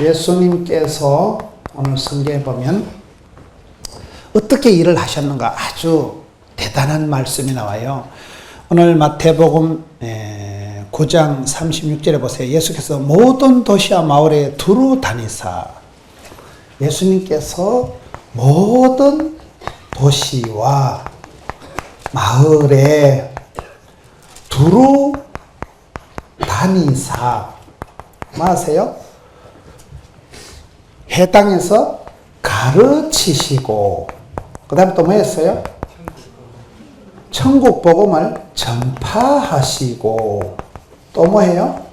예수님께서 오늘 성경에 보면 어떻게 일을 하셨는가 아주 대단한 말씀이 나와요. 오늘 마태복음 9장 36절에 보세요. 예수께서 모든 도시와 마을에 두루 다니사, 예수님께서 모든 도시와 마을에 두루 다니사, 뭐 하세요? 해당에서 가르치시고, 그 다음에 또 뭐 했어요? 천국 복음을 전파하시고, 또 뭐 해요?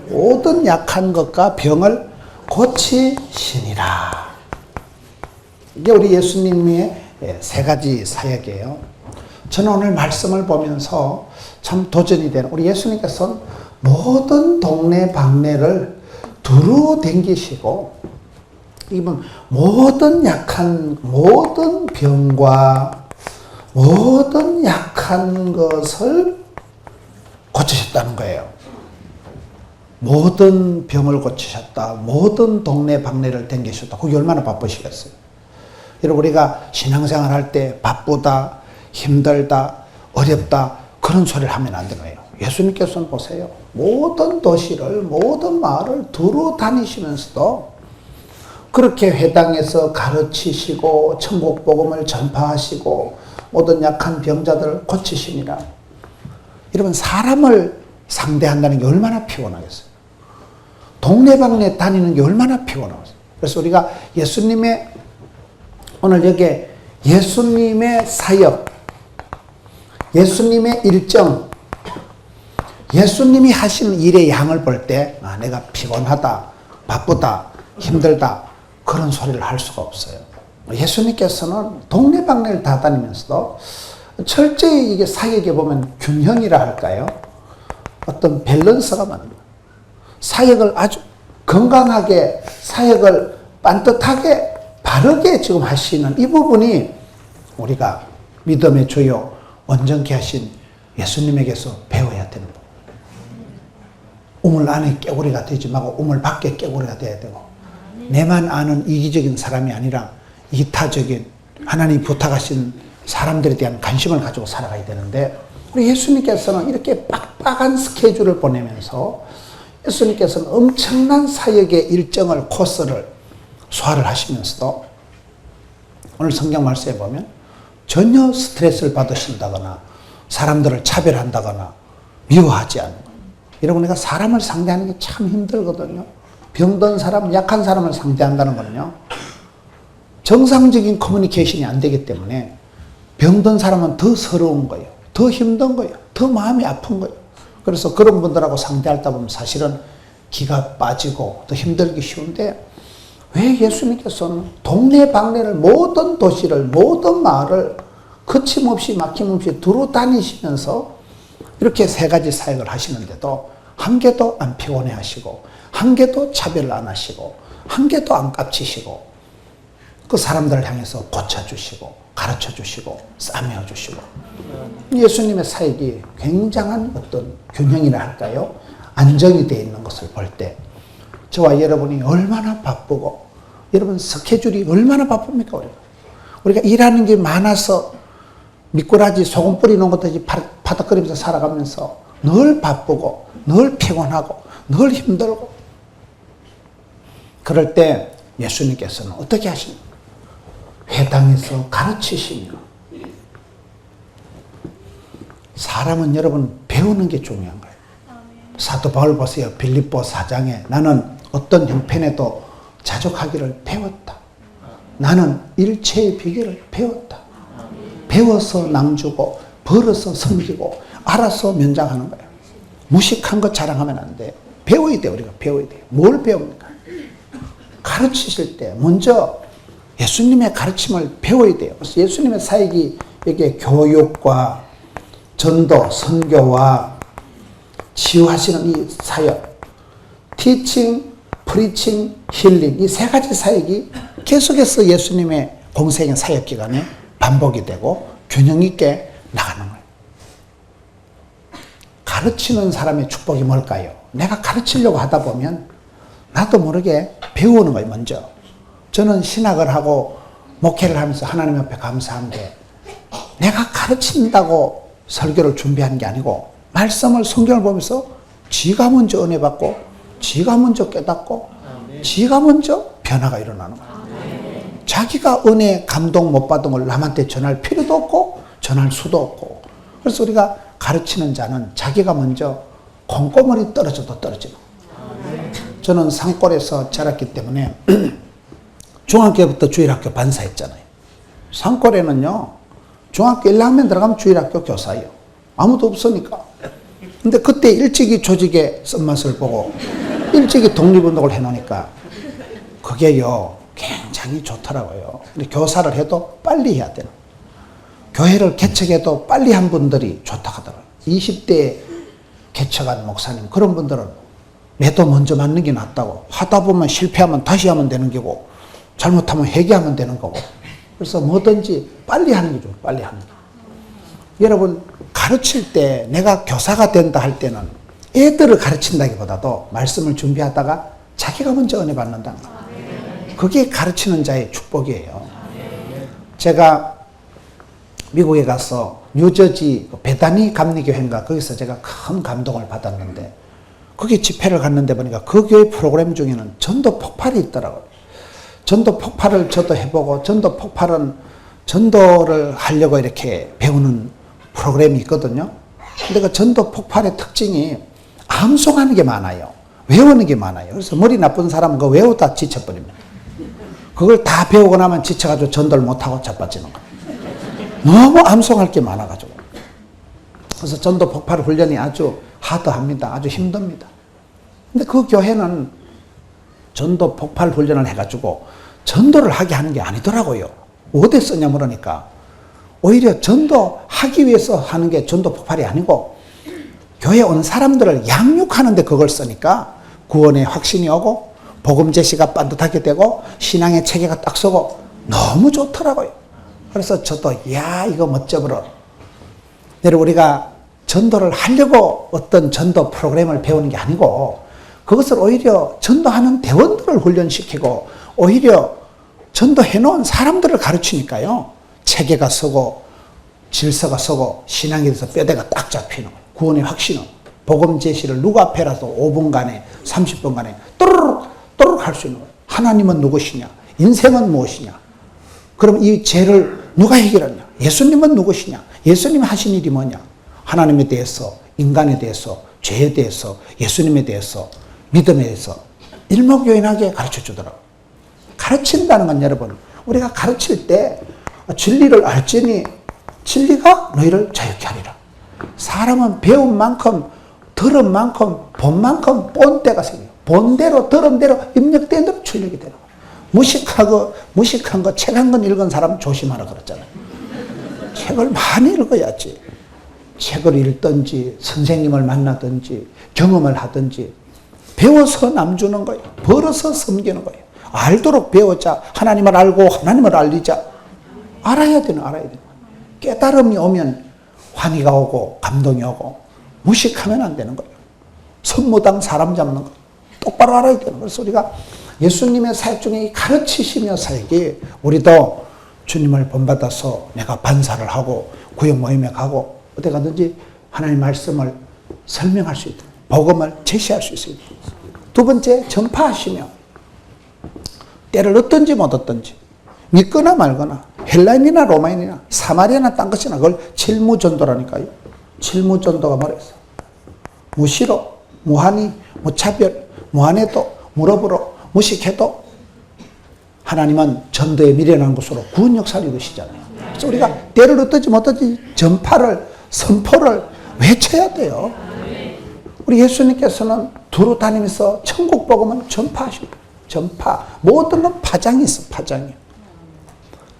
모든 약한 것과 병을 고치시니라. 이게 우리 예수님의 세 가지 사역이에요. 저는 오늘 말씀을 보면서 참 도전이 되는, 우리 예수님께서는 모든 동네 방네를 두루 댕기시고, 이분 모든 약한, 모든 병과 모든 약한 것을 고치셨다는 거예요. 모든 병을 고치셨다. 모든 동네 방네를 댕기셨다. 그게 얼마나 바쁘시겠어요. 여러분, 우리가 신앙생활 할 때 바쁘다, 힘들다, 어렵다, 그런 소리를 하면 안 되는 거예요. 예수님께서는 보세요. 모든 도시를, 모든 마을을 두루 다니시면서도 그렇게 회당에서 가르치시고 천국 복음을 전파하시고 모든 약한 병자들을 고치시니라. 여러분, 사람을 상대한다는 게 얼마나 피곤하겠어요. 동네방네 다니는 게 얼마나 피곤하겠어요. 그래서 우리가 예수님의, 오늘 여기에 예수님의 사역, 예수님의 일정, 예수님이 하시는 일의 양을 볼 때, 아, 내가 피곤하다, 바쁘다, 힘들다, 그런 소리를 할 수가 없어요. 예수님께서는 동네방네를 다 다니면서도 철저히 이게 사역에 보면 균형이라 할까요? 어떤 밸런스가 맞는 거예요. 사역을 아주 건강하게, 사역을 반듯하게, 바르게 지금 하시는 이 부분이 우리가 믿음의 주요 온전케 하신 예수님에게서 배워야 되는 거. 우물 안에 깨구리가 되지 말고 우물 밖에 깨구리가 돼야 되고, 내만 아는 이기적인 사람이 아니라 이타적인 하나님 부탁하신 사람들에 대한 관심을 가지고 살아가야 되는데, 우리 예수님께서는 이렇게 빡빡한 스케줄을 보내면서 예수님께서는 엄청난 사역의 일정을, 코스를 소화를 하시면서도 오늘 성경 말씀에 보면 전혀 스트레스를 받으신다거나 사람들을 차별한다거나 미워하지 않는 거예요. 여러분, 우리가 사람을 상대하는 게 참 힘들거든요. 병든 사람, 약한 사람을 상대한다는 거는요, 정상적인 커뮤니케이션이 안 되기 때문에 병든 사람은 더 서러운 거예요. 더 힘든 거예요. 더 마음이 아픈 거예요. 그래서 그런 분들하고 상대하다 보면 사실은 기가 빠지고 더 힘들기 쉬운데, 왜 예수님께서는 동네 방네를, 모든 도시를, 모든 마을을 거침없이 막힘없이 두루 다니시면서 이렇게 세 가지 사역을 하시는데도 한 개도 안 피곤해 하시고, 한 개도 차별을 안 하시고, 한 개도 안 깝치시고, 그 사람들을 향해서 고쳐주시고, 가르쳐주시고, 싸매어주시고, 예수님의 사역이 굉장한 어떤 균형이라 할까요? 안정이 되어 있는 것을 볼 때, 저와 여러분이 얼마나 바쁘고, 여러분 스케줄이 얼마나 바쁩니까? 우리가 일하는 게 많아서 미꾸라지 소금 뿌리는 것도 파닥거리면서 살아가면서 늘 바쁘고, 늘 피곤하고, 늘 힘들고, 그럴 때 예수님께서는 어떻게 하십니까? 회당에서 가르치시며, 사람은 여러분 배우는 게 중요한 거예요. 사도 바울 보세요. 빌립보 4장에 나는 어떤 형편에도 자족하기를 배웠다. 나는 일체의 비결을 배웠다. 배워서 남주고, 벌어서 섬기고, 알아서 면장하는 거예요. 무식한 것 자랑하면 안 돼. 배워야 돼. 우리가 배워야 돼. 뭘 배웁니까? 가르치실 때 먼저 예수님의 가르침을 배워야 돼요. 그래서 예수님의 사역이 이게 교육과 전도, 선교와 치유하시는 이 사역, 티칭, 프리칭, 힐링, 이 세 가지 사역이 계속해서 예수님의 공생의 사역 기간에 반복이 되고 균형 있게 나가는 거예요. 가르치는 사람의 축복이 뭘까요? 내가 가르치려고 하다 보면 나도 모르게 배우는 거예요, 먼저. 저는 신학을 하고 목회를 하면서 하나님 앞에 감사한 게 내가 가르친다고 설교를 준비한 게 아니고 말씀을 성경을 보면서 지가 먼저 은혜 받고 지가 먼저 깨닫고 지가 먼저 변화가 일어나는 거예요. 자기가 은혜 감동 못 받은 걸 남한테 전할 필요도 없고 전할 수도 없고. 그래서 우리가 가르치는 자는 자기가 먼저 콩고물이 떨어져도 떨어지는 거예요. 저는 산골에서 자랐기 때문에 중학교부터 주일학교 반사했잖아요. 산골에는요, 중학교 1학년 들어가면 주일학교 교사예요. 아무도 없으니까. 근데 그때 일찍이 조직의 쓴맛을 보고 일찍이 독립운동을 해놓으니까 그게요, 굉장히 좋더라고요. 근데 교사를 해도 빨리 해야 되는. 교회를 개척해도 빨리 한 분들이 좋다 하더라고요. 20대에 개척한 목사님, 그런 분들은 매도 먼저 맞는 게 낫다고. 하다 보면 실패하면 다시 하면 되는 거고, 잘못하면 회개하면 되는 거고. 그래서 뭐든지 빨리 하는 게 좋아요. 빨리 하는 게. 여러분, 가르칠 때 내가 교사가 된다 할 때는 애들을 가르친다기보다도 말씀을 준비하다가 자기가 먼저 은혜 받는다는 거예요. 그게 가르치는 자의 축복이에요. 제가 미국에 가서 뉴저지 베다니 감리교회인가 거기서 제가 큰 감동을 받았는데, 거기 집회를 갔는데 보니까 그 교회 프로그램 중에는 전도 폭발이 있더라고요. 전도 폭발을 저도 해보고, 전도 폭발은 전도를 하려고 이렇게 배우는 프로그램이 있거든요. 근데 그 전도 폭발의 특징이 암송하는 게 많아요. 외우는 게 많아요. 그래서 머리 나쁜 사람은 그거 외우다 지쳐버립니다. 그걸 다 배우고 나면 지쳐가지고 전도를 못하고 자빠지는 거예요. 너무 암송할 게 많아가지고. 그래서 전도 폭발 훈련이 아주 하드합니다. 아주 힘듭니다. 근데 그 교회는 전도 폭발 훈련을 해가지고 전도를 하게 하는 게 아니더라고요. 어디에 쓰냐 물으니까 오히려 전도하기 위해서 하는 게 전도 폭발이 아니고 교회에 온 사람들을 양육하는데 그걸 쓰니까 구원의 확신이 오고 복음 제시가 반듯하게 되고 신앙의 체계가 딱 서고 너무 좋더라고요. 그래서 저도 야 이거 멋져버려. 여러분, 우리가 전도를 하려고 어떤 전도 프로그램을 배우는 게 아니고 그것을 오히려 전도하는 대원들을 훈련시키고 오히려 전도해놓은 사람들을 가르치니까요, 체계가 서고 질서가 서고 신앙에 대해서 뼈대가 딱 잡히는 거예요. 구원의 확신은 복음 제시를 누구 앞에라도 5분간에 30분간에 또르륵 또르륵 할 수 있는 거예요. 하나님은 누구시냐, 인생은 무엇이냐, 그럼 이 죄를 누가 해결하냐, 예수님은 누구시냐, 예수님이 하신 일이 뭐냐, 하나님에 대해서, 인간에 대해서, 죄에 대해서, 예수님에 대해서, 믿음에 대해서 일목요연하게 가르쳐 주더라고요. 가르친다는 건 여러분, 우리가 가르칠 때 진리를 알지니 진리가 너희를 자유케 하리라. 사람은 배운 만큼, 들은 만큼, 본 만큼 본때가 생겨요. 본대로, 들은 대로, 입력된 대로 출력이 되는 거예요. 무식한 거, 책 한 권 읽은 사람 조심하라 그랬잖아요. 책을 많이 읽어야지. 책을 읽든지, 선생님을 만나든지, 경험을 하든지, 배워서 남 주는 거예요. 벌어서 섬기는 거예요. 알도록 배우자. 하나님을 알고 하나님을 알리자. 알아야 되는. 깨달음이 오면 환희가 오고 감동이 오고, 무식하면 안 되는 거예요. 선무당 사람 잡는 거 똑바로 알아야 되는 거예요. 그래서 우리가 예수님의 사역 중에 가르치시며 살기, 우리도 주님을 본받아서 내가 반사를 하고 구역 모임에 가고 어디 가든지 하나님의 말씀을 설명할 수 있도록, 복음을 제시할 수 있어요. 두 번째, 전파하시며 때를 얻든지 못 얻든지, 믿거나 말거나, 헬라인이나 로마인이나 사마리아나 딴 것이나, 그걸 칠무전도라니까요. 칠무전도가 뭐랬어? 무시로, 무한히, 무차별, 무한해도, 무릎으로, 무식해도 하나님은 전도에 미련한 곳으로 구원 역사를 이루시잖아요. 그래서 우리가 때를 얻든지 못 얻든지 전파를, 선포를 외쳐야 돼요. 우리 예수님께서는 두루 다니면서 천국 복음을 전파하십니다. 전파. 모든 건 파장이 있어, 파장이.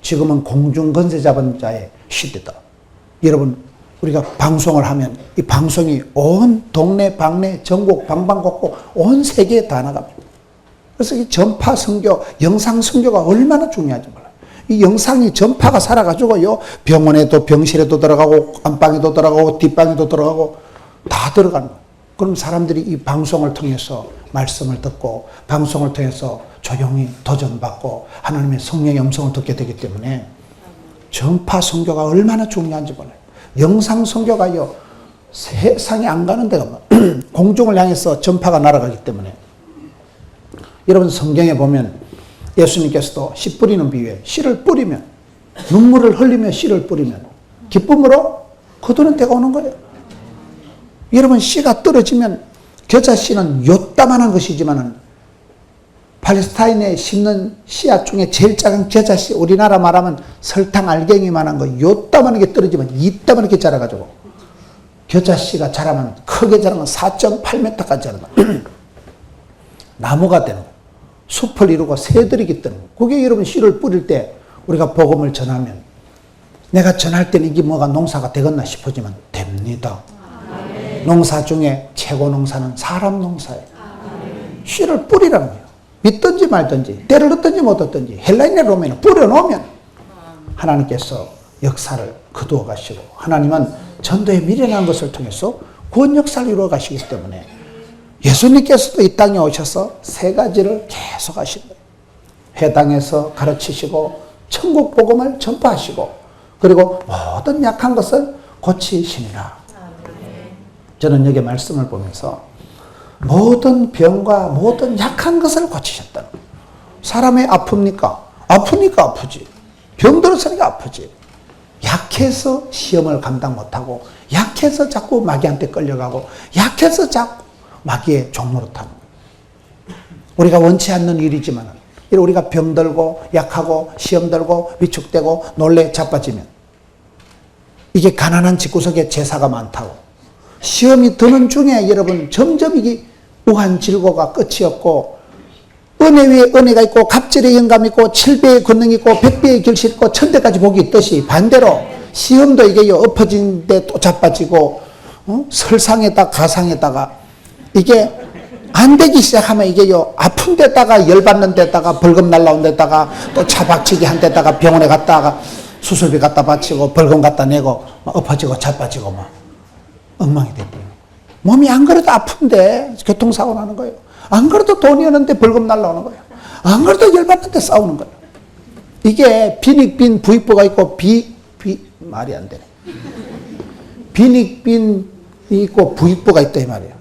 지금은 공중건세 잡은 자의 시대다. 여러분, 우리가 방송을 하면 이 방송이 온 동네, 방네, 전국, 방방곡곡 온 세계에 다 나갑니다. 그래서 이 전파 선교, 영상 선교가 얼마나 중요한지 몰라요. 이 영상이 전파가 살아가지고요, 병원에도, 병실에도 들어가고, 안방에도 들어가고, 뒷방에도 들어가고, 다 들어가는 거예요. 그럼 사람들이 이 방송을 통해서 말씀을 듣고 방송을 통해서 조용히 도전받고 하나님의 성령의 음성을 듣게 되기 때문에 전파 선교가 얼마나 중요한지 몰라요. 영상 선교가요, 세상에 안 가는 데가 공중을 향해서 전파가 날아가기 때문에. 여러분 성경에 보면 예수님께서도 씨 뿌리는 비유에 씨를 뿌리면, 눈물을 흘리며 씨를 뿌리면 기쁨으로 거두는 때가 오는 거예요. 여러분 씨가 떨어지면, 겨자씨는 요따만한 것이지만은 팔레스타인에 심는 씨앗 중에 제일 작은 겨자씨, 우리나라 말하면 설탕 알갱이만한 거 요따만한 게 떨어지면 이따만한 게 자라가지고, 겨자씨가 자라면 크게 자라면 4.8m까지 자라면 나무가 되는 거예요. 숲을 이루고 새들이 깃드는 거예요. 그게 여러분 씨를 뿌릴 때 우리가 복음을 전하면, 내가 전할 때는 이게 뭐가 농사가 되겠나 싶어지만 됩니다. 농사 중에 최고 농사는 사람 농사예요. 씨를 뿌리라는 거예요. 믿든지 말든지, 때를 얻든지 못 얻든지, 헬라인의 로맨을 뿌려놓으면 하나님께서 역사를 거두어 가시고, 하나님은 전도에 미련한 것을 통해서 구원 역사를 이루어 가시기 때문에 예수님께서도 이 땅에 오셔서 세 가지를 계속 하신 거예요. 회당에서 가르치시고, 천국 복음을 전파하시고, 그리고 모든 약한 것을 고치시니라. 저는 여기 말씀을 보면서 모든 병과 모든 약한 것을 고치셨다는 거예요. 사람이 아픕니까? 아프니까 아프지. 병들었으니까 아프지. 약해서 시험을 감당 못하고, 약해서 자꾸 마귀한테 끌려가고, 약해서 자꾸 마귀의 종노릇하는 거예요. 우리가 원치 않는 일이지만 우리가 병들고 약하고 시험 들고 위축되고 놀래 자빠지면, 이게 가난한 집구석에 제사가 많다고, 시험이 드는 중에 여러분 점점 이게 우한질고가 끝이 없고, 은혜 위에 은혜가 있고 갑절의 영감이 있고 7배의 권능이 있고 100배의 결실이 있고 1000대까지 복이 있듯이, 반대로 시험도 이게 엎어진 데 또 자빠지고, 설상에다 가상에다가 이게 안 되기 시작하면 이게요, 아픈 데다가 열받는 데다가 벌금 날라온 데다가 또 차박치기 한 데다가 병원에 갔다가 수술비 갖다 바치고 벌금 갖다 내고 막 엎어지고 자빠지고 막 엉망이 돼버려요. 몸이 안 그래도 아픈데 교통사고 나는 거예요. 안 그래도 돈이 없는데 벌금 날라오는 거예요. 안 그래도 열받는데 싸우는 거예요. 이게 빈익빈 부익부가 있고 말이 안 되네. 빈익빈이 있고 부익부가 있다 이 말이에요.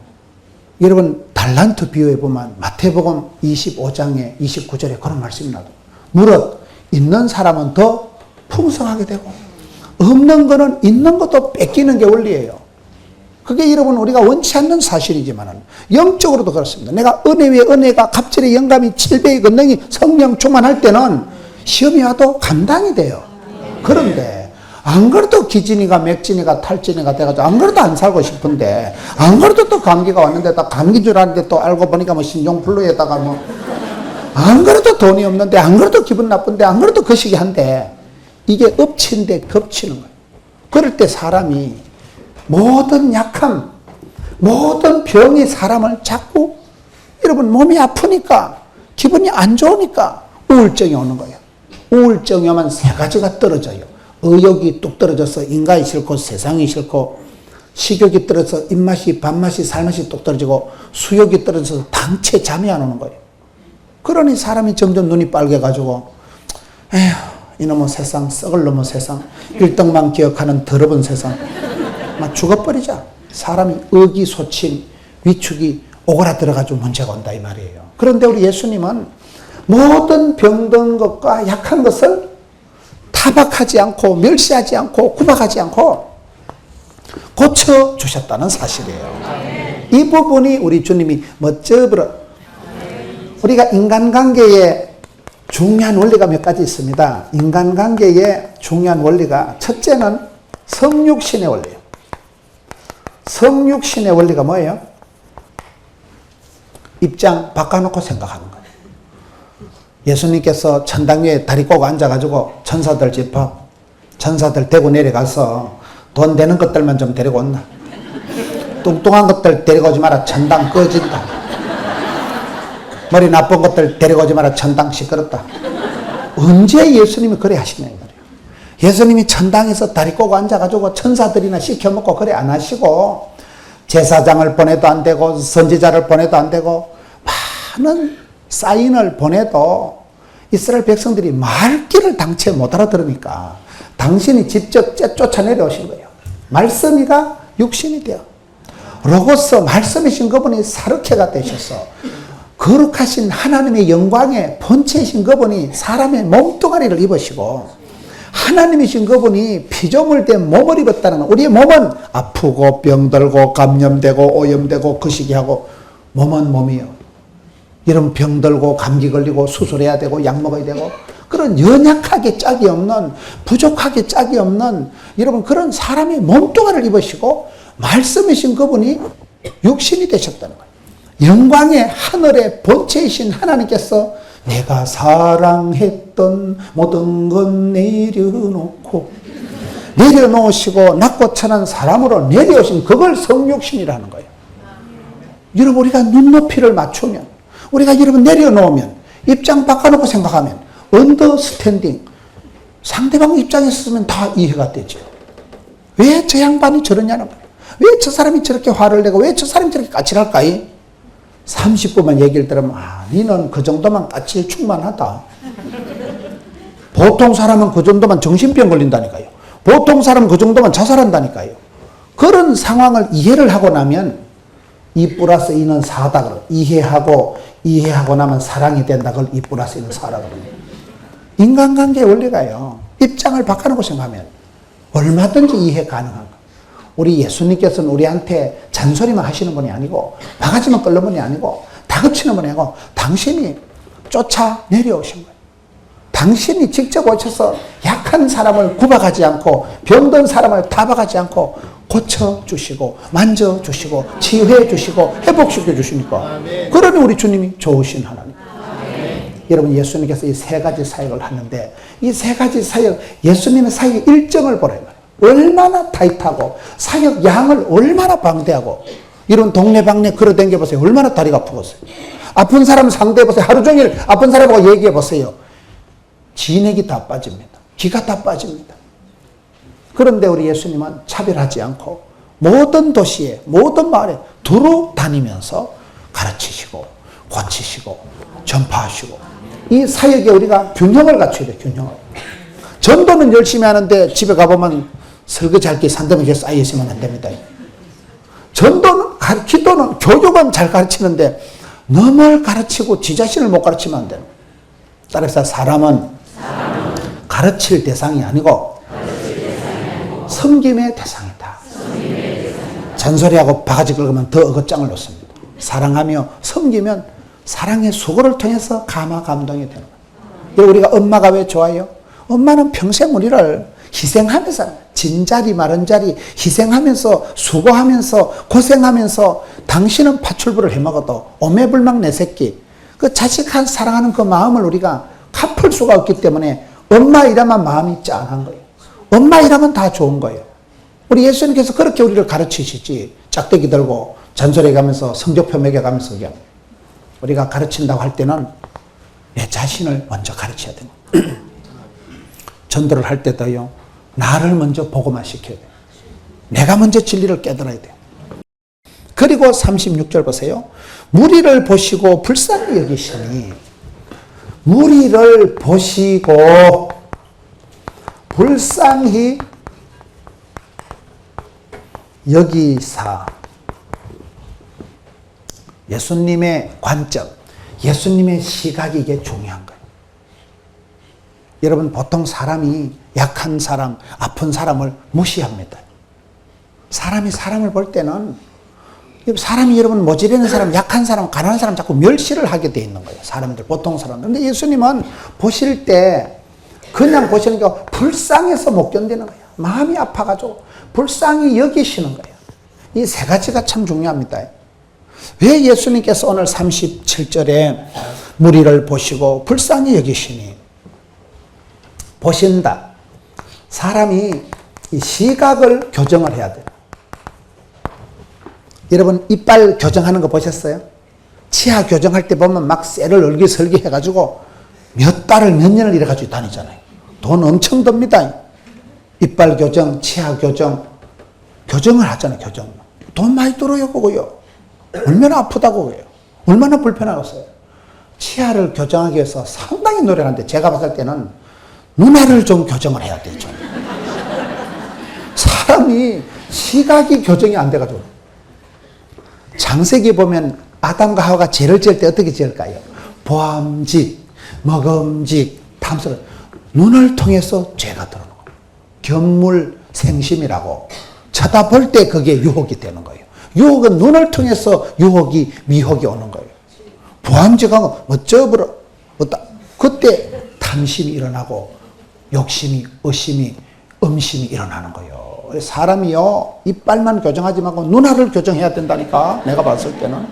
여러분 달란트 비유에 보면 마태복음 25장에 29절에 그런 말씀이 나와요. 무릇 있는 사람은 더 풍성하게 되고, 없는 거는 있는 것도 뺏기는 게 원리예요. 그게 여러분 우리가 원치 않는 사실이지만 영적으로도 그렇습니다. 내가 은혜 위에 은혜가 갑절의 영감이 7배의 권능이 성령 충만할 때는 시험이 와도 감당이 돼요. 그런데 안 그래도 기진이가 맥진이가 탈진이가 돼가지고 안 그래도 안 살고 싶은데, 안 그래도 또 감기가 왔는데 딱 감기 줄 알았는데 또 알고 보니까 뭐 신종플루에다가 뭐, 안 그래도 돈이 없는데, 안 그래도 기분 나쁜데, 안 그래도 거시기한데, 이게 엎친데 겹치는 거예요. 그럴 때 사람이 모든 약함, 모든 병이 사람을 자꾸, 여러분 몸이 아프니까, 기분이 안 좋으니까 우울증이 오는 거예요. 우울증이 오면 세 가지가 떨어져요. 의욕이 뚝 떨어져서 인간이 싫고 세상이 싫고, 식욕이 떨어져서 입맛이 밥맛이 살맛이 뚝 떨어지고, 수욕이 떨어져서 당체 잠이 안 오는 거예요. 그러니 사람이 점점 눈이 빨개가지고, 에휴 이놈의 세상, 썩을 놈의 세상, 일등만 기억하는 더러운 세상, 막 죽어버리자. 사람이 의기소침, 위축이 오그라들어가지고 문제가 온다 이 말이에요. 그런데 우리 예수님은 모든 병든 것과 약한 것을 타박하지 않고 멸시하지 않고 구박하지 않고 고쳐주셨다는 사실이에요. 이 부분이 우리 주님이 멋져버려. 우리가 인간관계에 중요한 원리가 몇 가지 있습니다. 인간관계에 중요한 원리가, 첫째는 성육신의 원리예요. 성육신의 원리가 뭐예요? 입장 바꿔놓고 생각하는 거예요. 예수님께서 천당 위에 다리 꼬고 앉아가지고 천사들 집합, 천사들 대고 내려가서 돈 되는 것들만 좀 데리고 온나, 뚱뚱한 것들 데리고 오지 마라, 천당 꺼진다, 머리 나쁜 것들 데리고 오지 마라, 천당 시끄럽다. 언제 예수님이 그래 하시냐 이 말이에요. 예수님이 천당에서 다리 꼬고 앉아가지고 천사들이나 시켜먹고 그래 안 하시고, 제사장을 보내도 안 되고 선지자를 보내도 안 되고 많은 사인을 보내도 이스라엘 백성들이 말귀를 당최 못 알아들으니까 당신이 직접 쫓아내려오신 거예요. 말씀이가 육신이 되어 로고스 말씀이신 그분이 사르케가 되셔서 거룩하신 하나님의 영광의 본체이신 그분이 사람의 몸뚱아리를 입으시고 하나님이신 그분이 피조물된 몸을 입었다는 우리의 몸은 아프고 병들고 감염되고 오염되고 거시기하고 몸은 몸이요. 이런 병들고 감기 걸리고 수술해야 되고 약 먹어야 되고 그런 연약하게 짝이 없는 부족하게 짝이 없는 여러분 그런 사람의 몸뚱아리를 입으시고 말씀이신 그분이 육신이 되셨다는 거예요. 영광의 하늘의 본체이신 하나님께서 내가 사랑했던 모든 건 내려놓으시고 낮고 천한 사람으로 내려오신 그걸 성육신이라는 거예요. 여러분 우리가 눈높이를 맞추면 우리가 여러분 내려놓으면 입장 바꿔놓고 생각하면 언더스탠딩 상대방 입장에 있으면 다 이해가 되죠. 왜 저 양반이 저러냐는 거예요. 왜 저 사람이 저렇게 화를 내고 왜 저 사람이 저렇게 까칠할까? 30분만 얘기를 들으면 니는 그 정도만 까칠 충만하다. 보통 사람은 그 정도만 정신병 걸린다니까요. 보통 사람은 그 정도만 자살한다니까요. 그런 상황을 이해를 하고 나면 2 플러스 2는 4다 그러고 이해하고 나면 사랑이 된다. 그걸 2 플러스 2는 4라 그러고 인간관계의 원리가요. 입장을 바꿔놓고 생각하면 얼마든지 이해 가능한 거예요. 우리 예수님께서는 우리한테 잔소리만 하시는 분이 아니고 바가지만 끓는 분이 아니고 다그치는 분이 아니고 당신이 쫓아 내려오신 거예요. 당신이 직접 오셔서 약한 사람을 구박하지 않고 병든 사람을 타박하지 않고 고쳐주시고 만져주시고 치유해주시고 회복시켜주시니까 그러니 우리 주님이 좋으신 하나님. 여러분 예수님께서 이 3가지 사역을 하는데 이 3가지 사역 예수님의 사역의 일정을 보라요. 얼마나 타이트하고 사역 양을 얼마나 방대하고 이런 동네방네 걸어다녀 보세요. 얼마나 다리가 아프겠어요. 아픈 사람 상대해 보세요. 하루 종일 아픈 사람하고 얘기해 보세요. 진액이 다 빠집니다. 기가 다 빠집니다. 그런데 우리 예수님은 차별하지 않고 모든 도시에 모든 마을에 두루 다니면서 가르치시고 고치시고 전파하시고 이 사역에 우리가 균형을 갖춰야 돼요. 균형을. 전도는 열심히 하는데 집에 가보면 설거지 할 게 산더미에 쌓여 있으면 안 됩니다. 전도는, 기도는, 교육은 잘 가르치는데 너무 가르치고 지 자신을 못 가르치면 안 돼요. 따라서 사람은 가르칠 대상이 아니고 섬김의 대상이다. 잔소리하고 바가지 긁으면 더 어긋장을 놓습니다. 사랑하며 섬기면 사랑의 수고를 통해서 감화 감동이 되는 거예요. 우리가 엄마가 왜 좋아요? 엄마는 평생 우리를 희생하면서 진자리 마른자리 희생하면서 수고하면서 고생하면서 당신은 파출부를 해먹어도 오매불망 내 새끼 그 자식 한 사랑하는 그 마음을 우리가 갚을 수가 없기 때문에 엄마 일하면 마음이 짠한 거예요. 엄마 일하면 다 좋은 거예요. 우리 예수님께서 그렇게 우리를 가르치시지 짝대기 들고 잔소리 가면서 성적표 매겨가면서 그냥 우리가 가르친다고 할 때는 내 자신을 먼저 가르쳐야 됩니다. 전도를 할 때도요. 나를 먼저 보고만 시켜야 돼요. 내가 먼저 진리를 깨달아야 돼요. 그리고 36절 보세요. 무리를 보시고 불쌍히 여기시니 무리를 보시고 불쌍히 여기사 예수님의 관점, 예수님의 시각이 이게 중요한 거예요. 여러분 보통 사람이 약한 사람, 아픈 사람을 무시합니다. 사람이 사람을 볼 때는 사람이 여러분 모질이는 사람, 약한 사람, 가난한 사람 자꾸 멸시를 하게 돼 있는 거예요. 사람들, 보통 사람. 그런데 예수님은 보실 때 그냥 보시는 게 불쌍해서 못 견디는 거예요. 마음이 아파가지고 불쌍히 여기시는 거예요. 이 3가지가 참 중요합니다. 왜 예수님께서 오늘 37절에 무리를 보시고 불쌍히 여기시니 보신다. 사람이 이 시각을 교정을 해야 돼요. 여러분 이빨 교정하는 거 보셨어요? 치아 교정할 때 보면 막 쇠를 얼기설기 해가지고 몇 달을 몇 년을 이래가지고 다니잖아요. 돈 엄청 듭니다. 이빨 교정, 치아 교정, 교정을 하잖아요. 교정. 돈 많이 들어요, 그거요. 얼마나 아프다고 해요. 얼마나 불편하겠어요. 치아를 교정하기 위해서 상당히 노력하는데 제가 봤을 때는 눈알을 좀 교정을 해야 되죠. 사람이 시각이 교정이 안 돼가지고. 창세기 보면 아담과 하와가 죄를 지을 때 어떻게 지을까요? 보암직, 먹음직, 탐스러운 눈을 통해서 죄가 들어오는 거예요. 견물생심이라고 쳐다볼 때 그게 유혹이 되는 거예요. 유혹은 눈을 통해서 유혹이 미혹이 오는 거예요. 보암직하고 어쩌버려 그때 탐심이 일어나고 욕심이 의심이 음심이 일어나는 거예요. 사람이요 이빨만 교정하지 말고 눈알을 교정해야 된다니까. 내가 봤을 때는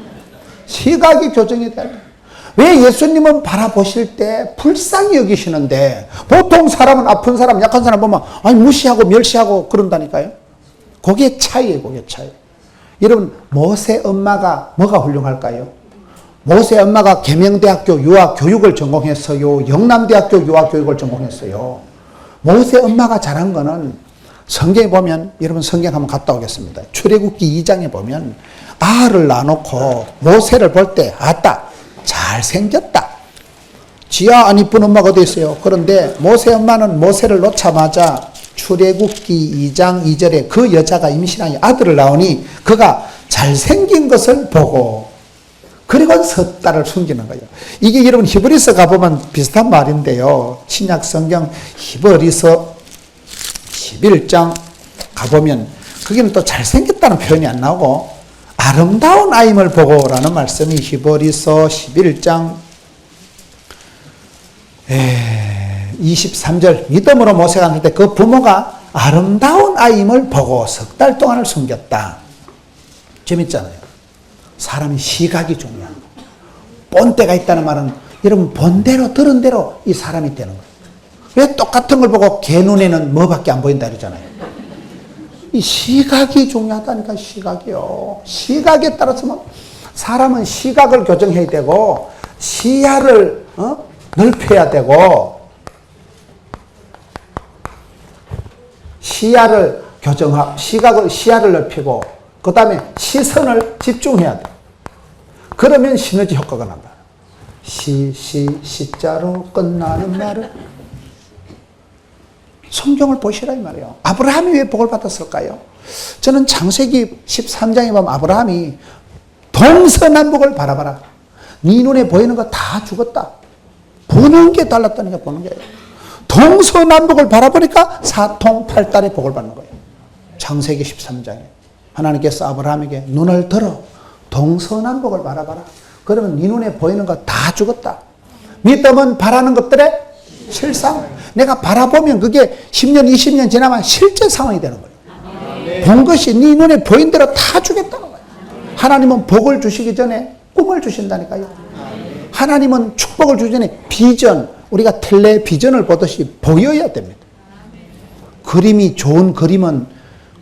시각이 교정이 돼. 왜 예수님은 바라보실 때 불쌍히 여기시는데 보통 사람은 아픈 사람 약한 사람 보면 아니 무시하고 멸시하고 그런다니까요. 그게 차이예요. 그게 차이. 여러분 모세 엄마가 뭐가 훌륭할까요? 모세 엄마가 계명대학교 유아교육을 전공했어요. 영남대학교 유아교육을 전공했어요. 모세 엄마가 잘한 거는 성경에 보면 여러분 성경 한번 갔다 오겠습니다. 출애굽기 2장에 보면 아를 놔놓고 모세를 볼 때 아따 잘생겼다. 지야 안 이쁜 엄마가 어디 있어요. 그런데 모세 엄마는 모세를 놓자마자 출애굽기 2장 2절에 그 여자가 임신하니 아들을 낳으니 그가 잘생긴 것을 보고 그리고 석 달을 숨기는 거예요. 이게 여러분 히브리서 가보면 비슷한 말인데요. 신약 성경 히브리서 11장 가보면 거기는 또 잘생겼다는 표현이 안 나오고 아름다운 아임을 보고라는 말씀이 히브리서 11장 23절 믿음으로 모세가 할 때 그 부모가 아름다운 아임을 보고 석 달 동안을 숨겼다. 재밌잖아요. 사람이 시각이 중요한 거예요. 본때가 있다는 말은 여러분 본대로 들은 대로 이 사람이 되는 거예요. 왜 똑같은 걸 보고 개 눈에는 뭐밖에 안 보인다 그러잖아요. 이 시각이 중요하다니까. 시각이요. 시각에 따라서 사람은 시각을 교정해야 되고 시야를 넓혀야 되고 시야를 교정하고 시야를 넓히고 그 다음에 시선을 집중해야 돼. 그러면 시너지 효과가 난다. 시자로 끝나는 말은 성경을 보시라 이 말이에요. 아브라함이 왜 복을 받았을까요? 저는 창세기 13장에 보면 아브라함이 동서남북을 바라봐라. 네 눈에 보이는 거 다 죽었다. 보는 게 달랐다니까. 보는 게 동서남북을 바라보니까 사통팔달의 복을 받는 거예요. 창세기 13장에 하나님께서 아브라함에게 눈을 들어 동서남북을 바라봐라. 그러면 네 눈에 보이는 거 다 죽었다. 믿음은 바라는 것들의 실상. 내가 바라보면 그게 10년 20년 지나면 실제 상황이 되는 거예요. 본 것이 네 눈에 보인 대로 다 주겠다는 거예요. 하나님은 복을 주시기 전에 꿈을 주신다니까요. 하나님은 축복을 주기 전에 비전, 우리가 텔레비전을 보듯이 보여야 됩니다. 그림이 좋은 그림은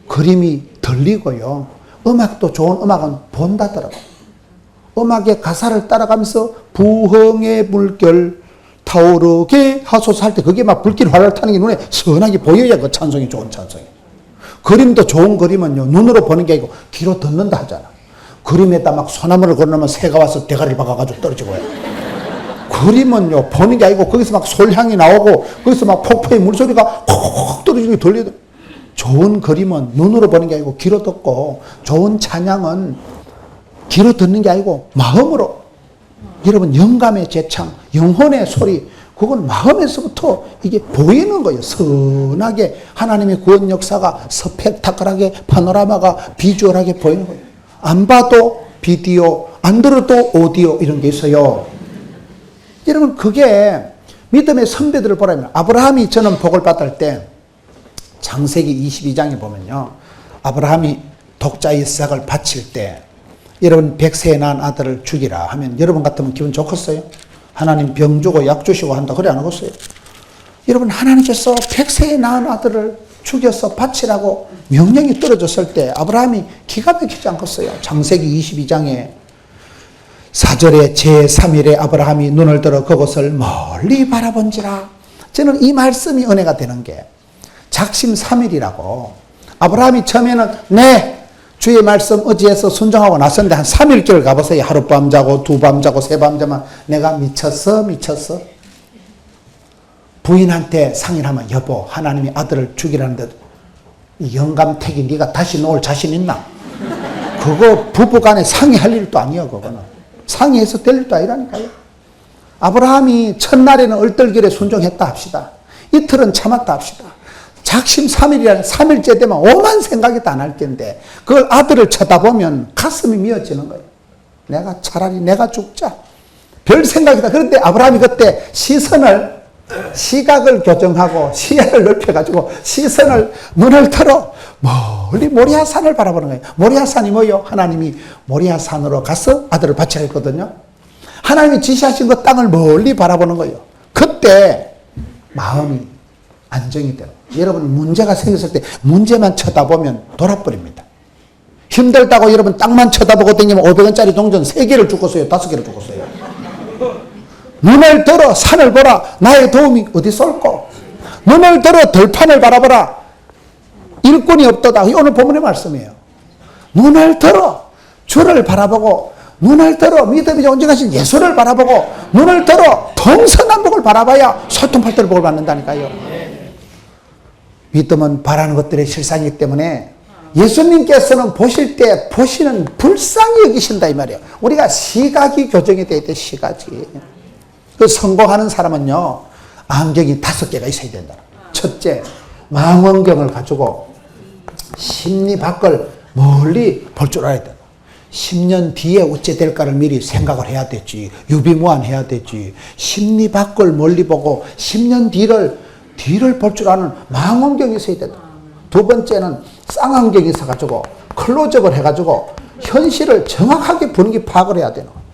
그림이 들리고요. 음악도 좋은 음악은 본다더라고요. 음악의 가사를 따라가면서 부흥의 물결 타오르게 하소서 할 때 그게 막 불길 활활 타는 게 눈에 선하게 보여야 그 찬송이 좋은 찬송이. 그림도 좋은 그림은요 눈으로 보는 게 아니고 귀로 듣는다 하잖아. 그림에다 막 소나무를 걸어놓으면 새가 와서 대가리를 박아가지고 떨어지고 해요. 그림은요 보는 게 아니고 거기서 막 솔향이 나오고 거기서 막 폭포의 물소리가 콕콕 떨어지고 들리더. 좋은 그림은 눈으로 보는 게 아니고 귀로 듣고 좋은 찬양은 귀로 듣는 게 아니고 마음으로. 여러분 영감의 재창, 영혼의 소리 그건 마음에서부터 이게 보이는 거예요. 선하게 하나님의 구원 역사가 스펙타클하게 파노라마가 비주얼하게 보이는 거예요. 안 봐도 비디오, 안 들어도 오디오 이런 게 있어요. 여러분 그게 믿음의 선배들을 보라면 아브라함이 저는 복을 받을 때 창세기 22장에 보면요. 아브라함이 독자 이삭을 바칠 때 여러분 100세에 낳은 아들을 죽이라 하면 여러분 같으면 기분 좋겠어요? 하나님 병 주고 약 주시고 한다 그래 안 하겠어요? 여러분 하나님께서 100세에 낳은 아들을 죽여서 바치라고 명령이 떨어졌을 때 아브라함이 기가 막히지 않겠어요? 창세기 22장에 4절에 제3일에 아브라함이 눈을 들어 그것을 멀리 바라본지라. 저는 이 말씀이 은혜가 되는 게 작심 3일이라고 아브라함이 처음에는 네 주의 말씀 의지해서 순종하고 나섰는데 한 3일길 가보세요. 하룻밤 자고 2밤 자고 3밤 자면 내가 미쳤어. 부인한테 상의하면 여보 하나님이 아들을 죽이라는데 영감택이 네가 다시 놓을 자신 있나? 그거 부부간에 상의할 일도 아니야. 그거는 상의해서 될 일도 아니라니까요. 아브라함이 첫날에는 얼떨결에 순종했다 합시다. 이틀은 참았다 합시다. 작심 3일이라는 3일째 되면 오만 생각이 다 날 텐데 그걸 아들을 쳐다보면 가슴이 미어지는 거예요. 내가 차라리 내가 죽자. 별 생각이다. 그런데 아브라함이 그때 시각을 교정하고 시야를 넓혀가지고 눈을 틀어 멀리 모리아산을 바라보는 거예요. 모리아산이 뭐예요? 하나님이 모리아산으로 가서 아들을 바치라 했거든요. 하나님이 지시하신 그 땅을 멀리 바라보는 거예요. 그때 마음이 안정이 돼요. 여러분 문제가 생겼을 때 문제만 쳐다보면 돌아버립니다. 힘들다고 여러분 땅만 쳐다보고 다니면 500원짜리 동전 3개를 죽었어요. 5개를 죽었어요. 눈을 들어 산을 보라. 나의 도움이 어디서 올꼬. 눈을 들어 들판을 바라보라. 일꾼이 없도다. 오늘 본문의 말씀이에요. 눈을 들어 주를 바라보고 눈을 들어 믿음이 온전하신 예수를 바라보고 눈을 들어 동서남북을 바라봐야 소통팔도를 복을 받는다니까요. 믿음은 바라는 것들의 실상이기 때문에 예수님께서는 보실 때 보시는 불쌍히 여기신다 이 말이에요. 우리가 시각이 교정이 돼야 돼. 시각이. 그 성공하는 사람은요 안경이 5개가 있어야 된다. 첫째 망원경을 가지고 심리 밖을 멀리 볼 줄 알아야 된다. 10년 뒤에 어찌 될까를 미리 생각을 해야 되지. 유비무환해야 되지. 심리 밖을 멀리 보고 10년 뒤를 볼 줄 아는 망원경이 있어야 된다. 두 번째는 쌍안경이 있어가지고 클로즈업을 해가지고 현실을 정확하게 분위기 파악을 해야 되는 거예요.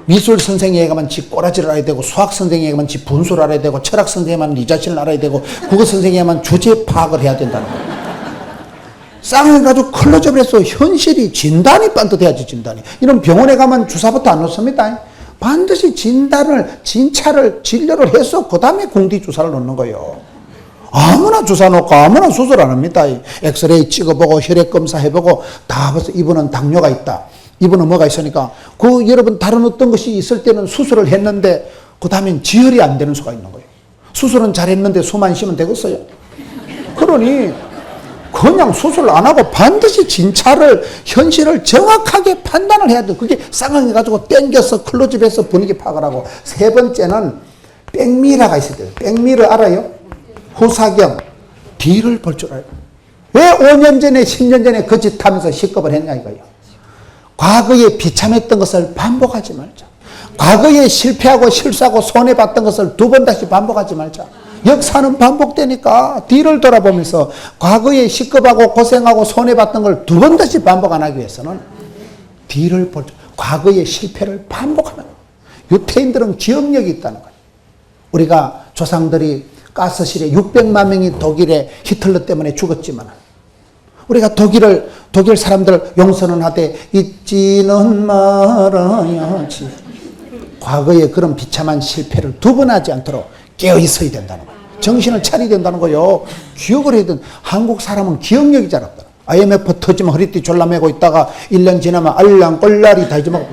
미술 선생님에게만 지 꼬라지를 알아야 되고 수학 선생님에게만 지 분수를 알아야 되고 철학 선생님에게만 네 자신을 알아야 되고 국어 선생님에게만 주제 파악을 해야 된다는 거예요. 쌍을 가지고 클로즈업을 해서 현실이 진단이 반듯해야지. 진단이. 이런 병원에 가면 주사부터 안 놓습니다. 반드시 진찰을 진료를 해서 그 다음에 궁디 주사를 놓는 거예요. 아무나 주사 놓고 아무나 수술 안 합니다. 엑스레이 찍어보고 혈액 검사해보고 다 벌써 이분은 당뇨가 있다. 이분은 뭐가 있으니까 여러분 다른 어떤 것이 있을 때는 수술을 했는데 그 다음엔 지혈이 안 되는 수가 있는 거예요. 수술은 잘했는데 숨만 쉬면 되겠어요. 그러니 그냥 수술을 안 하고 반드시 진찰을 현실을 정확하게 판단을 해야 돼. 그게 쌍방해 가지고 땡겨서 클로즈업해서 분위기 파악을 하고. 세 번째는 백미러가 있어야 돼요. 백미러 알아요? 후사경. 뒤를 볼 줄 알아요. 왜 5년 전에 10년 전에 그 짓 하면서 식겁을 했냐 이거예요. 과거에 비참했던 것을 반복하지 말자. 과거에 실패하고 실수하고 손해봤던 것을 2번 다시 반복하지 말자. 역사는 반복되니까 뒤를 돌아보면서 과거에 시급하고 고생하고 손해봤던 걸 2번 다시 반복 안 하기 위해서는 뒤를 볼 줄, 과거의 실패를 반복하는 거예요. 유태인들은 기억력이 있다는 거예요. 우리가 조상들이 가스실에 600만 명이 독일의 히틀러 때문에 죽었지만 우리가 독일 사람들 용서는 하되 잊지는 말아야지. 과거의 그런 비참한 실패를 2번 하지 않도록 깨어 있어야 된다는 거예요. 정신을 차려야 된다는 거예요. 기억을 해야 된다. 한국 사람은 기억력이 잘 없다. IMF 터지면 허리띠 졸라매고 있다가 1년 지나면 알랑꼴라리 다 잊어먹고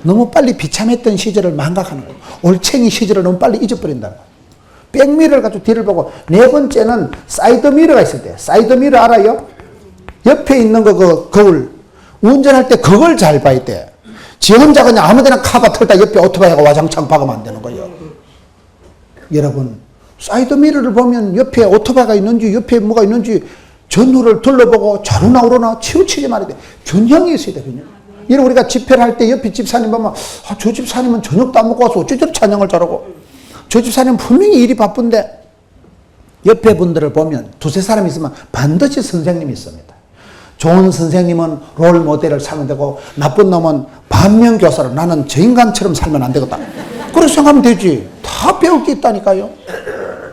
너무 빨리 비참했던 시절을 망각하는 거예요. 올챙이 시절을 너무 빨리 잊어버린다는 거예요. 백미러를 가지고 뒤를 보고. 네 번째는 사이드미러가 있을 때. 사이드미러 알아요? 옆에 있는 거 거울. 운전할 때 그걸 잘 봐야 돼. 지 혼자 그냥 아무데나 카바 털다 옆에 오토바이가 와장창 박으면 안 되는 거예요. 여러분 사이드미러를 보면 옆에 오토바이가 있는지 옆에 뭐가 있는지 전후를 둘러보고 좌로나 우로나 치우치게 말해야 돼. 균형이 있어야 돼. 균형. 이런 우리가 집회를 할 때 옆에 집사님 보면 저 집사님은 저녁도 안 먹고 와서 어째 저렇게 찬양을 잘하고 저 집사님은 분명히 일이 바쁜데 옆에 분들을 보면 2-3 사람 있으면 반드시 선생님이 있습니다. 좋은 선생님은 롤 모델을 살면 되고 나쁜 놈은 반면교사로 나는 저 인간처럼 살면 안 되겠다. 그렇게 생각하면 되지. 다 배울 게 있다니까요.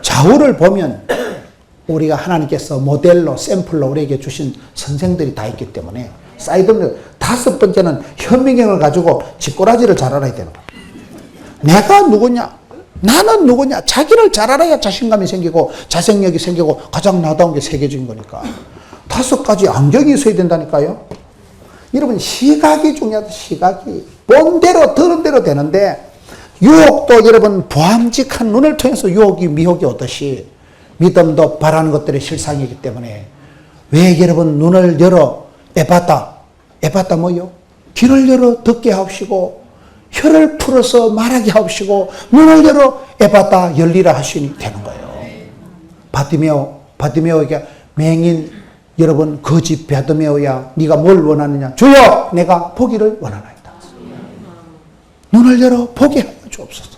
좌우를 보면 우리가 하나님께서 모델로 샘플로 우리에게 주신 선생들이 다 있기 때문에 사이드미러. 5번째는 현미경을 가지고 쥐꼬라지를 잘 알아야 되는 거야. 내가 누구냐? 나는 누구냐? 자기를 잘 알아야 자신감이 생기고 자생력이 생기고 가장 나다운 게 세계적인 거니까. 5가지 안경이 있어야 된다니까요. 여러분, 시각이 중요하다. 시각이 본대로 들은 대로 되는데, 유혹도 여러분 보암직한 눈을 통해서 유혹이 미혹이 오듯이 믿음도 바라는 것들의 실상이기 때문에, 왜 여러분 눈을 열어 에바다 뭐요? 귀를 열어 듣게 하옵시고 혀를 풀어서 말하게 하옵시고 눈을 열어 에바다 열리라 하시니 되는 거예요. 바디메오에게 맹인 여러분 거짓 바디메오야, 네가 뭘 원하느냐? 주여, 내가 보기를 원하나이다. 눈을 열어 보게 하여 주옵소서.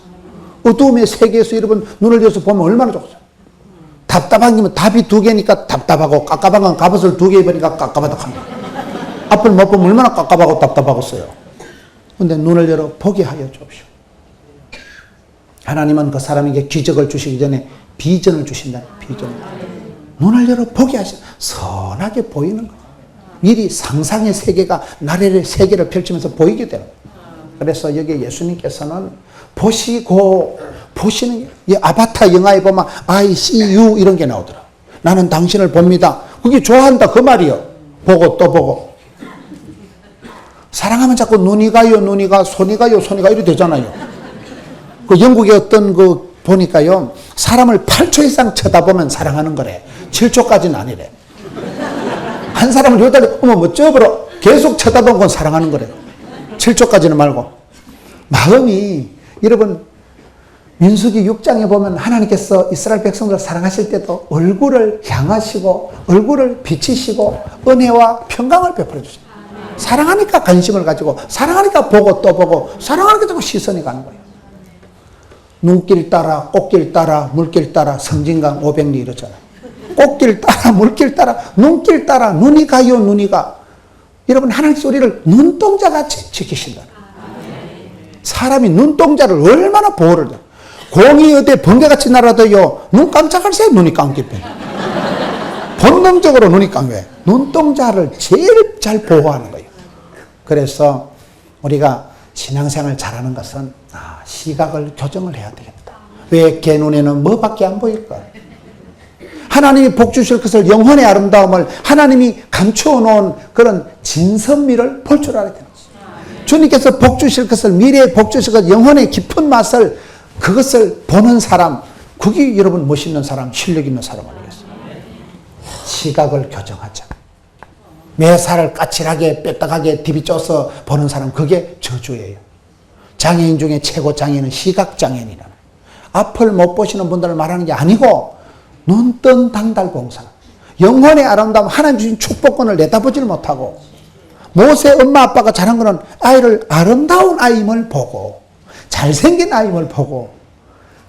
어두움의 세계에서 여러분 눈을 열어서 보면 얼마나 좋겠어요. 답답한 김은 답이 2개니까 답답하고, 깝깝한 건 갑옷을 2개 입으니까 깝깝하다 합니다. 앞을 못 보면 얼마나 깝깝하고 답답하겠어요. 근데 눈을 열어 보게 하여 주옵시오. 하나님은 그 사람에게 기적을 주시기 전에 비전을 주신다는 비전을. 눈을 열어 보게 하시오. 선하게 보이는 거예요. 미리 상상의 세계가 나래의 세계를 펼치면서 보이게 되는 거예요. 그래서 여기 예수님께서는 보시는 게, 아바타 영화에 보면 I see you 이런 게 나오더라. 나는 당신을 봅니다. 그게 좋아한다 그 말이요. 보고 또 보고. 사랑하면 자꾸 눈이 가요, 손이 가요, 이렇게 되잖아요. 그 영국의 어떤 그 보니까요, 사람을 8초 이상 쳐다보면 사랑하는 거래. 7초까지는 아니래. 한 사람을 여기다 어머 뭐 쩌버려 계속 쳐다보는 건 사랑하는 거래. 7초까지는 말고. 마음이 여러분 민수기 6장에 보면 하나님께서 이스라엘 백성들을 사랑하실 때도 얼굴을 향하시고 얼굴을 비치시고 은혜와 평강을 베풀어 주십니다. 사랑하니까 관심을 가지고, 사랑하니까 보고 또 보고, 사랑하니까 자꾸 시선이 가는 거예요. 눈길 따라, 꽃길 따라, 물길 따라, 성진강 500리 이러잖아요. 꽃길 따라, 물길 따라, 눈길 따라, 눈이 가요, 눈이 가. 여러분, 하나님께서 우리를 눈동자같이 지키신다. 사람이 눈동자를 얼마나 보호를 해. 공이 어디 번개같이 날아도요, 눈 깜짝할 새 눈이 감기 빼. 본능적으로 눈이 감겨. 눈동자를 제일 잘 보호하는 거예요. 그래서 우리가 신앙생활 잘하는 것은 시각을 교정을 해야 되겠다. 왜 걔 눈에는 뭐밖에 안 보일까? 하나님이 복 주실 것을, 영혼의 아름다움을 하나님이 감추어 놓은 그런 진선미를 볼 줄 알아야 되는 거예요. 주님께서 복 주실 것을, 미래에 복 주실 것, 영혼의 깊은 맛을, 그것을 보는 사람, 그게 여러분 멋있는 사람, 실력 있는 사람 아니겠어요? 시각을 교정하자. 매사를 까칠하게 빼딱하게 디비쪄서 보는 사람, 그게 저주예요. 장애인 중에 최고 장애인은 시각장애인이라는, 앞을 못 보시는 분들을 말하는 게 아니고 눈뜬 당달 본 사람, 영혼의 아름다움, 하나님 주신 축복권을 내다보지를 못하고, 모세 엄마 아빠가 잘한 거는 아이를 아름다운 아이임을 보고 잘생긴 아이임을 보고,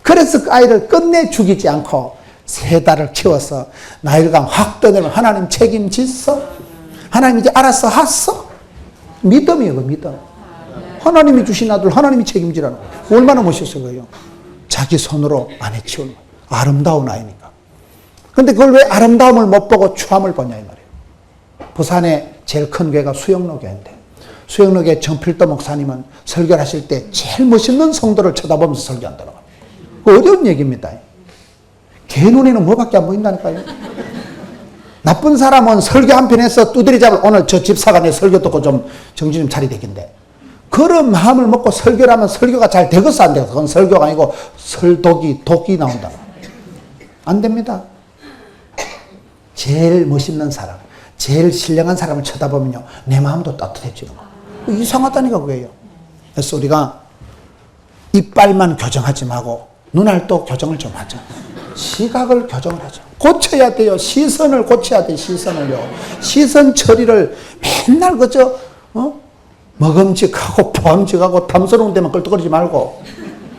그래서 그 아이를 끝내 죽이지 않고 3달을 키워서 나일강 확 떠내면 하나님 책임졌어? 하나님 이제 알아서 하소? 믿음이에요, 그 믿음. 하나님이 주신 아들 하나님이 책임지라는 거예요. 얼마나 멋있어요. 자기 손으로 안 해치우는 거예요. 아름다운 아이니까. 근데 그걸 왜 아름다움을 못 보고 추함을 보냐 이 말이에요. 부산에 제일 큰 교회가 수영로 교회인데, 수영로 교회 정필도 목사님은 설교를 하실 때 제일 멋있는 성도를 쳐다보면서 설교한다는 거예요. 그 어려운 얘기입니다. 개 눈에는 뭐밖에 안 보인다니까요. 나쁜 사람은 설교 한 편에서 두드리 잡을, 오늘 저 집사가 내 설교 듣고 좀 정신 좀 차리 되겠는데, 그런 마음을 먹고 설교를 하면 설교가 잘 되겠어 안 되겠어? 그건 설교가 아니고 독이 나온다. 안 됩니다. 제일 멋있는 사람, 제일 신령한 사람을 쳐다보면요, 내 마음도 따뜻해지는 거예요. 이상하다니까 그게요. 그래서 우리가 이빨만 교정하지 말고 눈알도 교정을 좀 하자. 시각을 교정을 하자. 고쳐야 돼요. 시선을 고쳐야 돼. 시선을요. 시선 처리를 맨날 그저 먹음직하고 보암직하고 탐스러운 데만 끌떡거리지 말고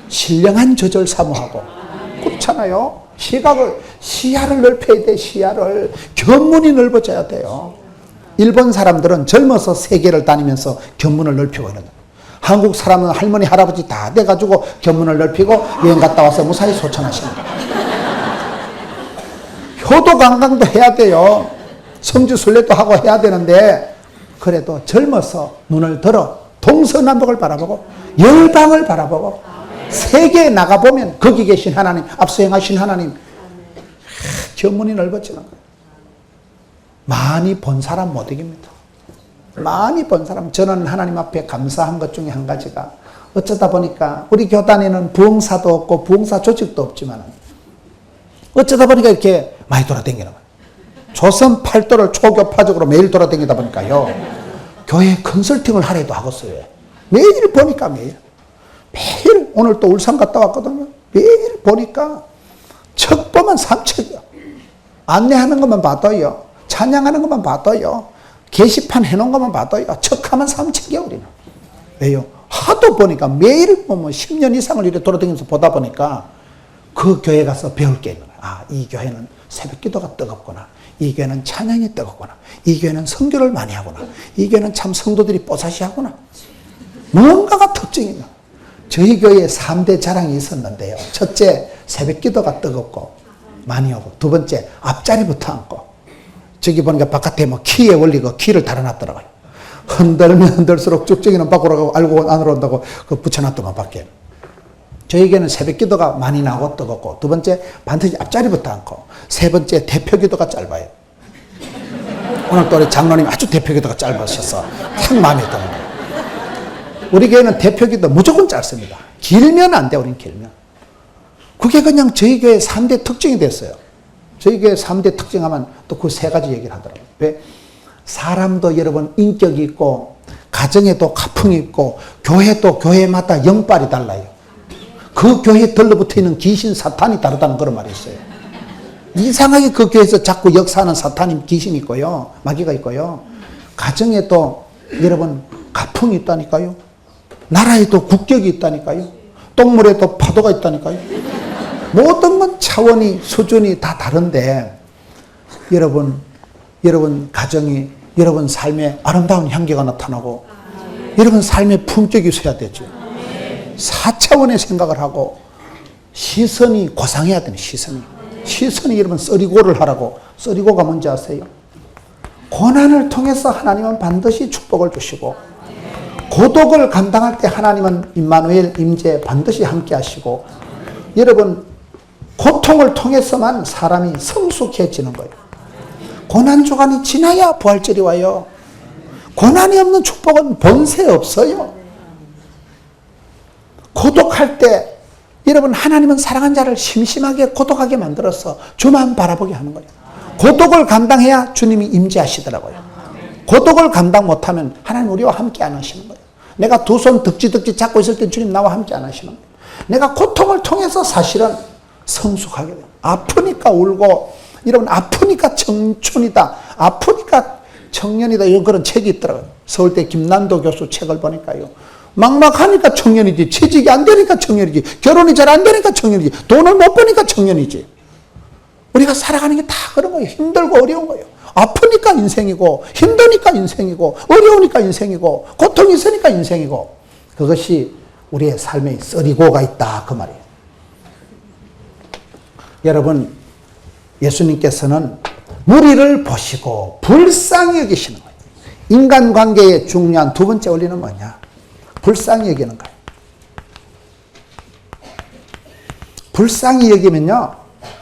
신령한 저절 사모하고, 그렇잖아요. 시야를 넓혀야 돼. 시야를 견문이 넓어져야 돼요. 일본 사람들은 젊어서 세계를 다니면서 견문을 넓히고 이런다. 한국 사람은 할머니 할아버지 다 돼가지고 견문을 넓히고 여행 갔다 와서 무사히 소천하십니다. 효도 관광도 해야 돼요. 성지 순례도 하고 해야 되는데, 그래도 젊어서 눈을 들어 동서남북을 바라보고 열방을 바라보고 세계에 나가보면 거기 계신 하나님, 앞서 행하신 하나님, 견문이 넓어지는 거예요. 많이 본 사람 못 이깁니다. 많이 본 사람. 저는 하나님 앞에 감사한 것 중에 한 가지가 어쩌다 보니까 우리 교단에는 부흥사도 없고 부흥사 조직도 없지만 어쩌다 보니까 이렇게 많이 돌아다니는 거예요. 조선 팔도를 초교파적으로 매일 돌아다니다 보니까요. 교회 컨설팅을 하려도 하겠어요. 매일 보니까 매일 오늘 또 울산 갔다 왔거든요. 매일 보니까 척보면 삼척이요. 안내하는 것만 봐도요. 찬양하는 것만 봐도요. 게시판 해놓은 것만 봐도요. 척하면 삼척이요 우리는. 왜요? 하도 보니까 매일 보면 10년 이상을 이렇게 돌아다니면서 보다 보니까 그 교회 가서 배울 게 있는 거예요. 아, 이 교회는 새벽 기도가 뜨겁구나. 이 교회는 찬양이 뜨겁구나. 이 교회는 선교를 많이 하구나. 이 교회는 참 성도들이 뽀사시 하구나. 뭔가가 특징이 있는 거예요. 저희 교회에 3대 자랑이 있었는데요. 첫째, 새벽 기도가 뜨겁고 많이 오고, 두 번째, 앞자리부터 앉고. 저기 보니까 바깥에 뭐 키에 올리고 키를 달아놨더라고요. 흔들면 흔들수록 쭉쭉이는 밖으로 가고 알고 안으로 온다고 그 붙여놨더만 밖에. 저에게는 새벽 기도가 많이 나고 뜨겁고, 두 번째 반드시 앞자리부터 앉고, 세 번째 대표 기도가 짧아요. 오늘 또 우리 장로님 아주 대표 기도가 짧으셔서 참 마음에 드는 거예요. 우리 교회는 대표 기도 무조건 짧습니다. 길면 안 돼, 우린 길면. 그게 그냥 저희 교회 3대 특징이 됐어요. 저희 교회 3대 특징 하면 또 그 세 가지 얘기를 하더라고요. 왜? 사람도 여러분 인격이 있고, 가정에도 가풍이 있고, 교회도 교회마다 영빨이 달라요. 그 교회에 들러붙어 있는 귀신 사탄이 다르다는 그런 말이 있어요. 이상하게 그 교회에서 자꾸 역사하는 사탄이 귀신이 있고요. 마귀가 있고요. 가정에도 여러분 가풍이 있다니까요. 나라에도 국격이 있다니까요. 똥물에도 파도가 있다니까요. 모든 건 차원이 수준이 다 다른데 여러분 가정이 여러분 삶에 아름다운 향기가 나타나고 여러분 삶의 품격이 있어야 되죠. 4차원의 생각을 하고 시선이 고상해야 되는 시선이 여러분 썰이고를 하라고. 썰이고가 뭔지 아세요? 고난을 통해서 하나님은 반드시 축복을 주시고 고독을 감당할 때 하나님은 임마누엘 임재 반드시 함께 하시고 여러분 고통을 통해서만 사람이 성숙해지는 거예요. 고난주간이 지나야 부활절이 와요. 고난이 없는 축복은 본세 없어요. 고독할 때 여러분 하나님은 사랑한 자를 심심하게 고독하게 만들어서 주만 바라보게 하는 거예요. 고독을 감당해야 주님이 임재하시더라고요. 고독을 감당 못하면 하나님 우리와 함께 안 하시는 거예요. 내가 두 손 득지득지 잡고 있을 때 주님 나와 함께 안 하시는 거예요. 내가 고통을 통해서 사실은 성숙하게 돼요. 아프니까 울고 여러분 아프니까 청춘이다. 아프니까 청년이다. 이런 그런 책이 있더라고요. 서울대 김난도 교수 책을 보니까요. 막막하니까 청년이지. 취직이 안 되니까 청년이지. 결혼이 잘 안 되니까 청년이지. 돈을 못 버니까 청년이지. 우리가 살아가는 게 다 그런 거예요. 힘들고 어려운 거예요. 아프니까 인생이고 힘드니까 인생이고 어려우니까 인생이고 고통이 있으니까 인생이고 그것이 우리의 삶에 썰이고가 있다 그 말이에요. 여러분 예수님께서는 무리를 보시고 불쌍히 여기시는 거예요. 인간관계에 중요한 두 번째 원리는 뭐냐? 불쌍히 여기는 거예요. 불쌍히 여기면요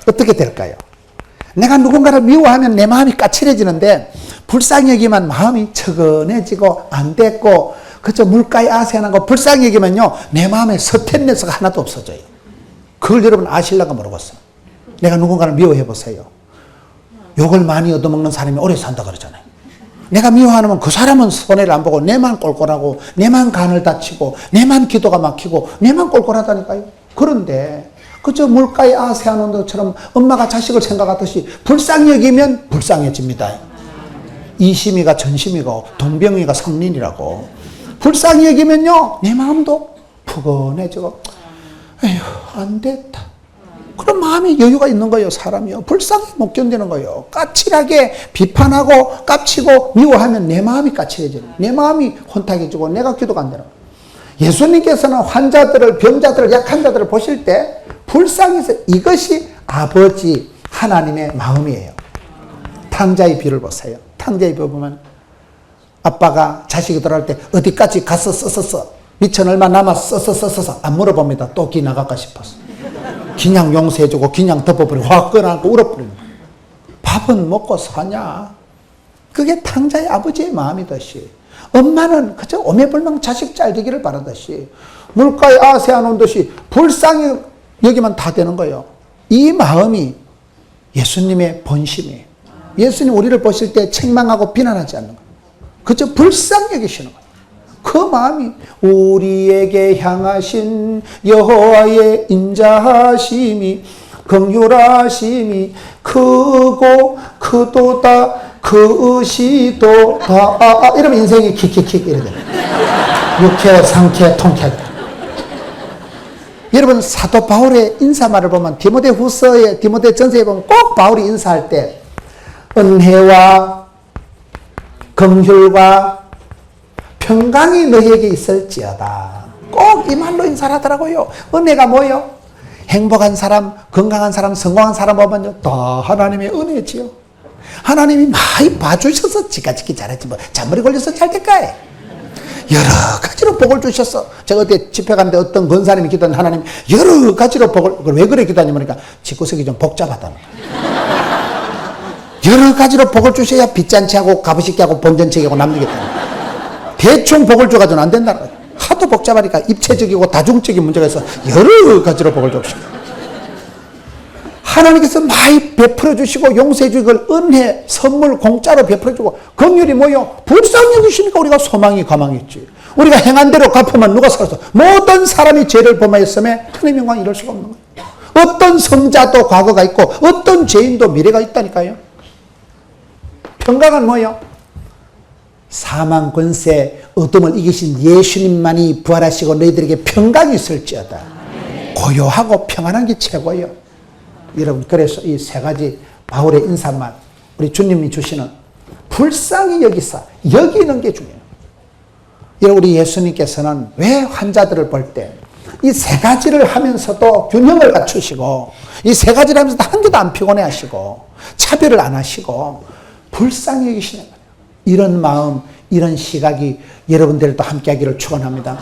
어떻게 될까요? 내가 누군가를 미워하면 내 마음이 까칠해지는데 불쌍히 여기면 마음이 처근해지고 안 됐고 그저 물가에 아세하는 불쌍히 여기면요 내 마음에 서텟네스가 하나도 없어져요. 그걸 여러분 아실란가 모르겠어요. 내가 누군가를 미워해 보세요. 욕을 많이 얻어먹는 사람이 오래 산다 그러잖아요. 내가 미워하면 그 사람은 손해를 안 보고 내만 꼴꼴하고 내만 간을 다치고 내만 기도가 막히고 내만 꼴꼴하다니까요. 그런데 그저 물가에 아세하는 것처럼 엄마가 자식을 생각하듯이 불쌍히 여기면 불쌍해집니다. 이심이가 전심이고 동병이가 성린이라고. 불쌍히 여기면요 내 마음도 푸근해지고 에휴 안 됐다. 그런 마음이 여유가 있는 거예요. 사람이요. 불쌍히 못 견디는 거예요. 까칠하게 비판하고 깝치고 미워하면 내 마음이 까칠해지는 내 마음이 혼탁해지고 내가 기도가 안 되는 거예요. 예수님께서는 환자들을 병자들을 약한 자들을 보실 때 불쌍해서 이것이 아버지 하나님의 마음이에요. 탕자의 비를 보세요. 탕자의 비 보면 아빠가 자식이 돌아올 때 어디까지 갔어 썼었어 미천 얼마 남았어 썼었어 안 물어봅니다. 또 기 나갈까 싶어서 그냥 용서해주고 그냥 덮어버리고 확 끌어안고 울어버리는 거예요. 밥은 먹고 사냐? 그게 탕자의 아버지의 마음이듯이 엄마는 그저 오매불망 자식 잘 되기를 바라듯이 물가에 아세 안 온 듯이 불쌍히 여기만 다 되는 거예요. 이 마음이 예수님의 본심이에요. 예수님 우리를 보실 때 책망하고 비난하지 않는 거예요. 그저 불쌍히 여기시는 거예요. 그 마음이 우리에게 향하신 여호와의 인자하심이 긍휼하심이 크고 크도다 크시도다 이러면 인생이 킥킥킥 이래 돼요. 육회 상쾌 통쾌. 여러분 사도 바울의 인사말을 보면 디모데 전서에 보면 꼭 바울이 인사할 때 은혜와 긍휼과 평강이 너희에게 있을지어다. 꼭 이 말로 인사를 하더라고요. 은혜가 뭐예요? 행복한 사람, 건강한 사람, 성공한 사람 보면요, 다 하나님의 은혜지요. 하나님이 많이 봐주셔서 지가지기 잘했지 뭐 잔머리 걸려서 잘 될까요? 여러 가지로 복을 주셨어. 제가 어디 집회 갔는데 어떤 권사님이 기도하는 하나님 여러 가지로 복을, 왜 그래 기도하냐 보니까 집구석이 좀 복잡하다는 거예요. 여러 가지로 복을 주셔야 빚잔치 하고 값으시게 하고 본전치기 하고 남기겠다는 거예요. 대충 복을 줘가지고는 안 된다는 거예요. 하도 복잡하니까 입체적이고 다중적인 문제가 있어 여러 가지로 복을 줍시다. 하나님께서 많이 베풀어 주시고 용서해 주고 은혜, 선물 공짜로 베풀어 주고 긍휼이 뭐요? 불쌍히 여기시니까 우리가 소망이 가망이 있지. 우리가 행한 대로 갚으면 누가 살았어? 모든 사람이 죄를 범하였음에 하나님의 영광 이럴 수가 없는 거예요. 어떤 성자도 과거가 있고 어떤 죄인도 미래가 있다니까요. 평강은 뭐요? 사망 권세 어둠을 이기신 예수님만이 부활하시고 너희들에게 평강이 있을지어다. 고요하고 평안한 게 최고예요. 여러분 그래서 이 세 가지 바울의 인사말 우리 주님이 주시는 불쌍히 여기사 여기는 게 중요해요. 여러분 우리 예수님께서는 왜 환자들을 볼 때 이 세 가지를 하면서도 균형을 갖추시고 이 세 가지를 하면서도 한 개도 안 피곤해 하시고 차별을 안 하시고 불쌍히 여기시는 거예요. 이런 마음 이런 시각이 여러분들도 함께 하기를 축원합니다.